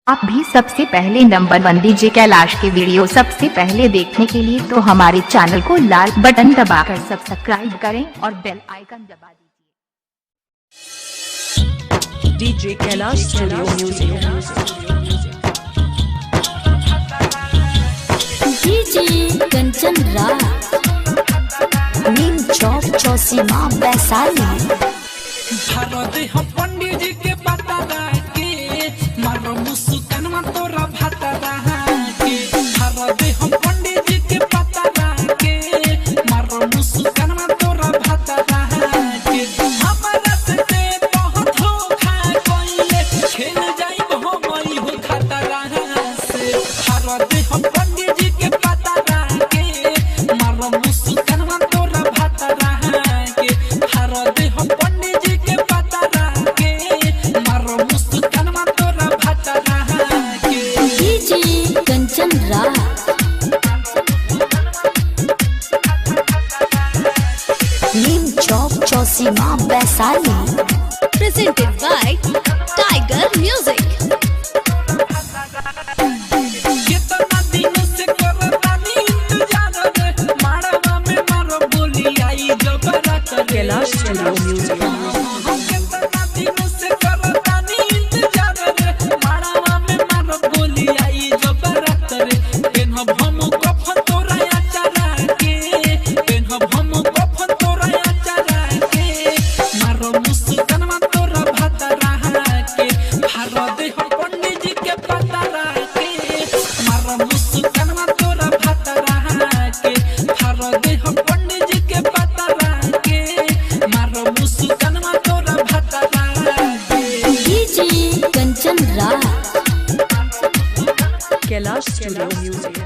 आप भी सबसे पहले नंबर 1 डीजे कैलाश के वीडियो सबसे पहले देखने के लिए तो हमारे चैनल को लाल बटन दबाकर सब्सक्राइब करें और बेल आइकन दबा दीजिए। DJ Kailash studio music. DJ Kanchan Raj, Neem Chowk Chausima Vaishali. Bharat हम पंडित जी के पता के मारो मुस्कान तोरा भाता के। भारत हम पंडित जी के पता के मारो मुस्कान तोरा भाता के। हमारा से बहुत धोखा कोइले खेल जाई हो मई हो खतरा से। भारत हम पंडित जी के पता के मारो मुस्कान तोरा भाता के। भारत हम पंडित जी के पता के मारो मुस्कान तोरा भाता के। DJ Kanchan Raj, Neem Chowk Chausima Vaishali. Presented by Tiger Music। कितना दिन से करतानी इंतजार रे मारवा में मारो बोली आई जबरा करे। Kailash studio music. कितना दिन से करतानी इंतजार रे मारवा में मारो बोली आई जबरा करे। पेनहब हम कफन तोरा आचारा के। पेनहब हम कफन तोरा आचारा के। मारो मुस्कान तोरा भाता के। भारत हम पंडित जी के पता के मारो मुस्कान तोरा भाता के। भारत हम पंडित जी के पता के मारो मुस्कान तोरा भाता के। डीजे कंचन राज, कैलाश स्टूडियो म्यूजिक।